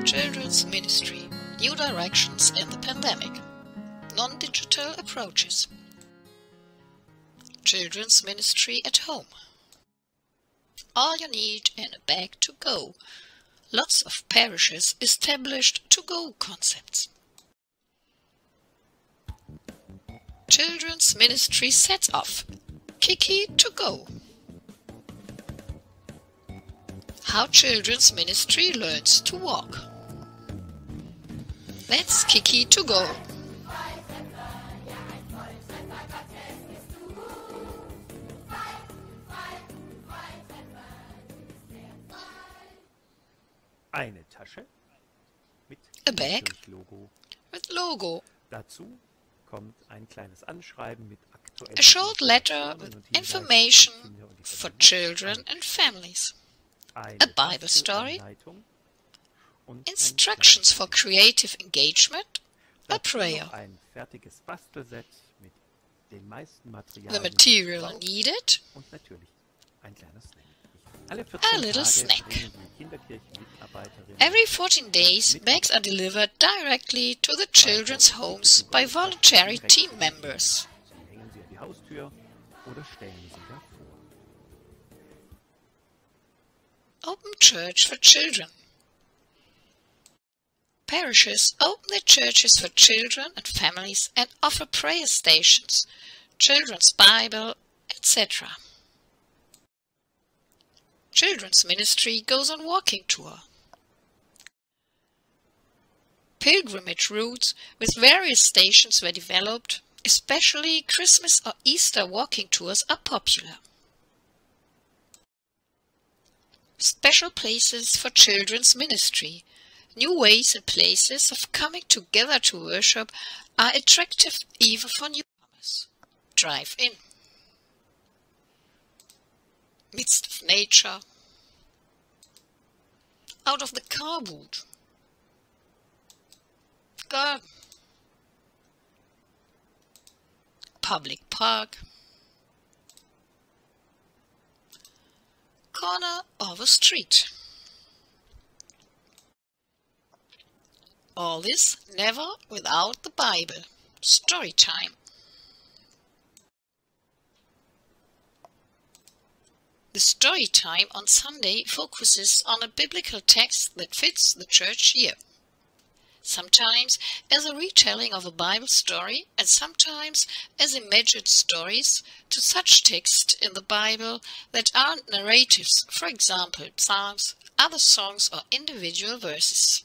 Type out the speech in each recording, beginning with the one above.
Children's Ministry, New Directions in the Pandemic, Non-Digital Approaches. Children's Ministry at Home. All you need in a bag to go. Lots of parishes established to-go concepts. Children's Ministry sets off. Kiki to go. How Children's Ministry learns to walk. That's Kiki to go. Eine Tasche mit A bag Logo. with logo. Dazu kommt ein kleines Anschreiben mit aktuellen A short letter with Informationen und information Hinweisen für Kinder und die for Familie. children and families. Eine A Bible story. Bastelanleitung und ein Instructions for creative engagement. A Dazu prayer. noch ein fertiges Bastelset mit den meisten The Materialien material verbaut needed. und natürlich ein kleines Snack. Alle A 14 little Tage snack. bringen die Kinderkirchenmitarbeiterinnen Every 14 days, bags are delivered directly to the children's homes by voluntary team members. Sie hängen sie an die Haustür oder stellen sie davor. Open church for children. Parishes open their churches for children and families and offer prayer stations, children's Bible, etc. Children's Ministry goes on walking tour. Pilgrimage routes with various stations were developed, especially Christmas or Easter walking tours are popular. Special places for Children's Ministry. New ways and places of coming together to worship are attractive even for newcomers. Drive-in. Midst of nature. Out of the car boot. Garden. Public park. Corner of a street. All this never without the Bible. Story time. The story time on Sunday focuses on a biblical text that fits the church year. Sometimes as a retelling of a Bible story and sometimes as imagined stories to such texts in the Bible that aren't narratives, for example, psalms, other songs or individual verses.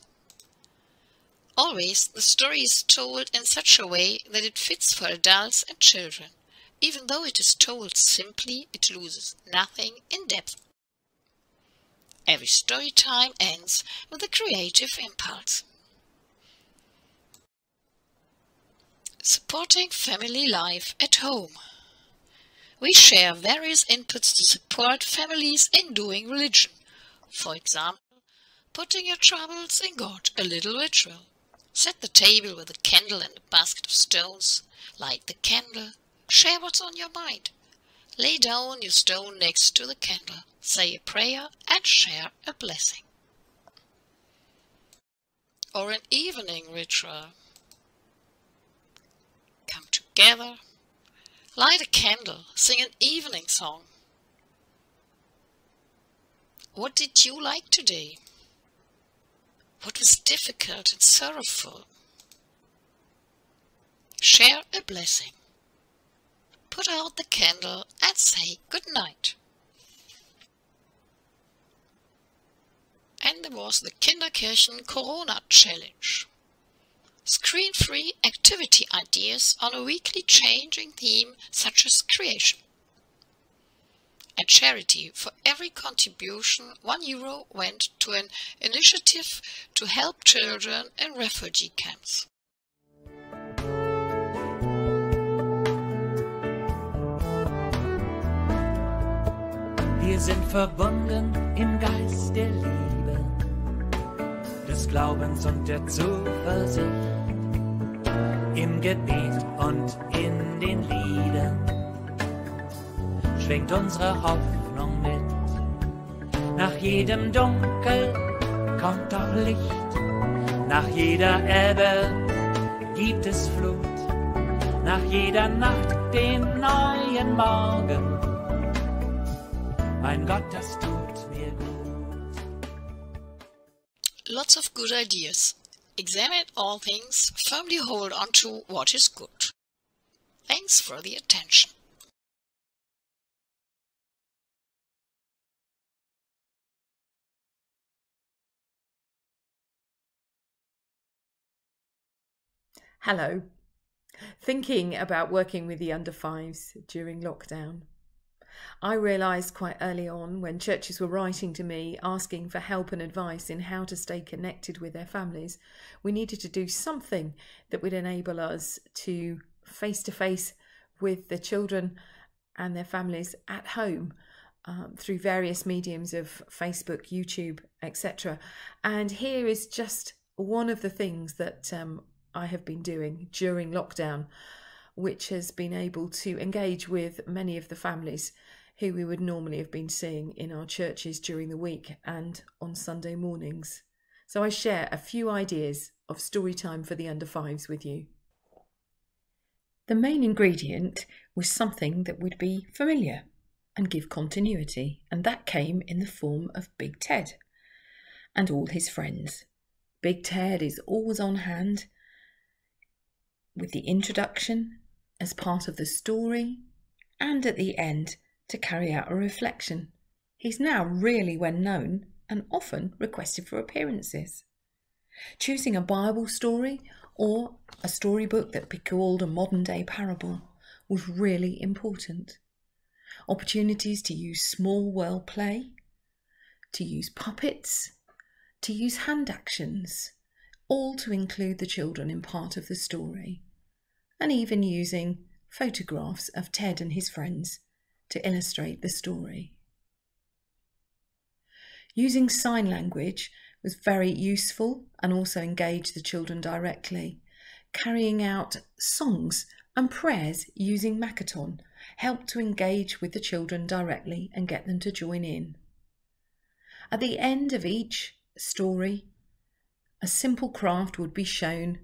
Always the story is told in such a way that it fits for adults and children. Even though it is told simply, it loses nothing in depth. Every story time ends with a creative impulse. Supporting family life at home. We share various inputs to support families in doing religion. For example, putting your troubles in God, a little ritual. Set the table with a candle and a basket of stones. Light the candle. Share what's on your mind. Lay down your stone next to the candle. Say a prayer and share a blessing. Or an evening ritual. Come together. Light a candle. Sing an evening song. What did you like today? What was difficult and sorrowful? Share a blessing. Put out the candle and say good night. And there was the Kinderkirchen Corona Challenge. Screen-free activity ideas on a weekly changing theme such as creation. And charity. For every contribution, €1 went to an initiative to help children in refugee camps. Wir sind verbunden im Geist der Liebe, des Glaubens und der Zuversicht, im Gebet und in den Liedern schwingt unsere Hoffnung mit. Nach jedem Dunkel kommt auch Licht. Nach jeder Ebbe gibt es Flut. Nach jeder Nacht den neuen Morgen. Mein Gott, das tut mir gut. Lots of good ideas. Examine all things, firmly hold on to what is good. Thanks for the attention. Hello. Thinking about working with the under fives during lockdown. I realised quite early on when churches were writing to me asking for help and advice in how to stay connected with their families, we needed to do something that would enable us to face with the children and their families at home through various mediums of Facebook, YouTube, etc. And here is just one of the things that I have been doing during lockdown, which has been able to engage with many of the families who we would normally have been seeing in our churches during the week and on Sunday mornings. So I share a few ideas of story time for the under fives with you. The main ingredient was something that would be familiar and give continuity, and that came in the form of Big Ted and all his friends. Big Ted is always on hand with the introduction as part of the story and at the end to carry out a reflection. He's now really well known and often requested for appearances. Choosing a Bible story or a storybook that could be called a modern day parable was really important. Opportunities to use small world play, to use puppets, to use hand actions, all to include the children in part of the story, and even using photographs of Ted and his friends to illustrate the story. Using sign language was very useful and also engaged the children directly. Carrying out songs and prayers using Makaton helped to engage with the children directly and get them to join in. At the end of each story, a simple craft would be shown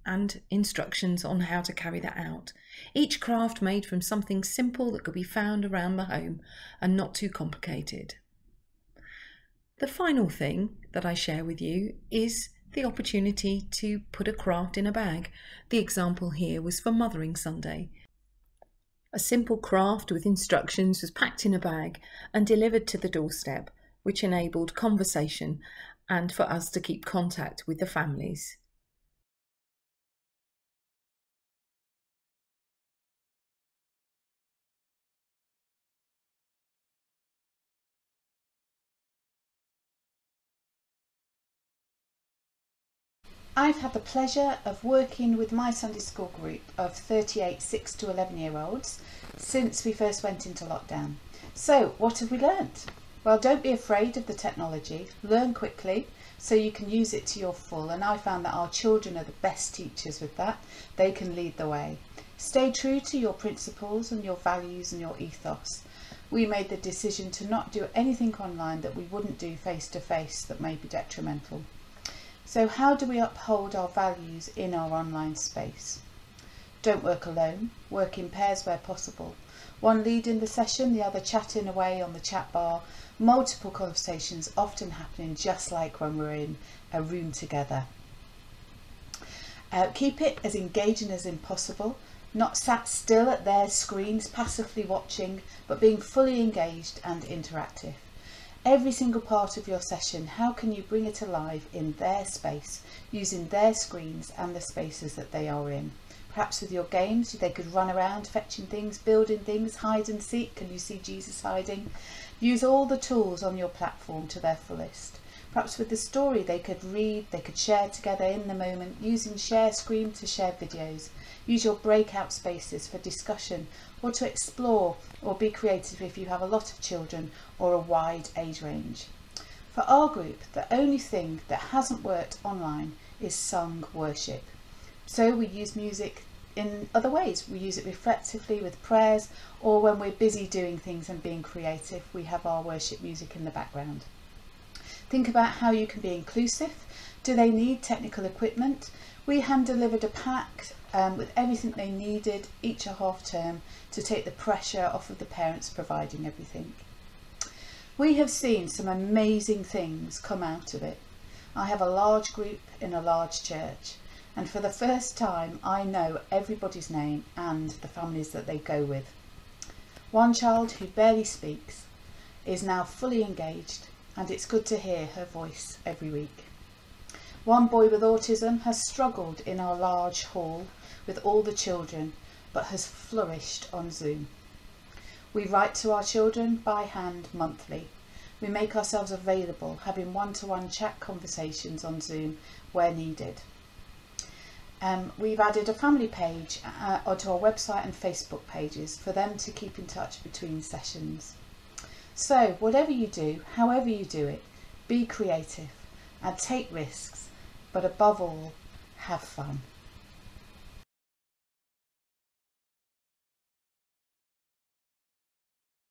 and instructions on how to carry that out. Each craft made from something simple that could be found around the home and not too complicated. The final thing that I share with you is the opportunity to put a craft in a bag. The example here was for Mothering Sunday. A simple craft with instructions was packed in a bag and delivered to the doorstep, which enabled conversation and for us to keep contact with the families. I've had the pleasure of working with my Sunday school group of 38 6 to 11-year-olds since we first went into lockdown. So what have we learnt? Well, don't be afraid of the technology, learn quickly so you can use it to your full, and I found that our children are the best teachers with that. They can lead the way. Stay true to your principles and your values and your ethos. We made the decision to not do anything online that we wouldn't do face to face that may be detrimental. So how do we uphold our values in our online space? Don't work alone, work in pairs where possible. One leading the session, the other chatting away on the chat bar. Multiple conversations often happening just like when we're in a room together. Keep it as engaging as possible, not sat still at their screens passively watching, but being fully engaged and interactive. Every single part of your session, how can you bring it alive in their space, using their screens and the spaces that they are in? Perhaps with your games, they could run around fetching things, building things, hide and seek. Can you see Jesus hiding? Use all the tools on your platform to their fullest. Perhaps with the story, they could read, they could share together in the moment, using share screen to share videos. Use your breakout spaces for discussion or to explore or be creative if you have a lot of children or a wide age range. For our group, the only thing that hasn't worked online is sung worship. So we use music in other ways. We use it reflectively with prayers, or when we're busy doing things and being creative, we have our worship music in the background. Think about how you can be inclusive. Do they need technical equipment? We hand delivered a pack with everything they needed each a half term to take the pressure off of the parents providing everything. We have seen some amazing things come out of it. I have a large group in a large church, and for the first time I know everybody's name and the families that they go with. One child who barely speaks is now fully engaged, and it's good to hear her voice every week. One boy with autism has struggled in our large hall with all the children, but has flourished on Zoom. We write to our children by hand monthly. We make ourselves available, having one-to-one chat conversations on Zoom where needed. We've added a family page onto our website and Facebook pages for them to keep in touch between sessions. So whatever you do, however you do it, be creative and take risks, but above all, have fun.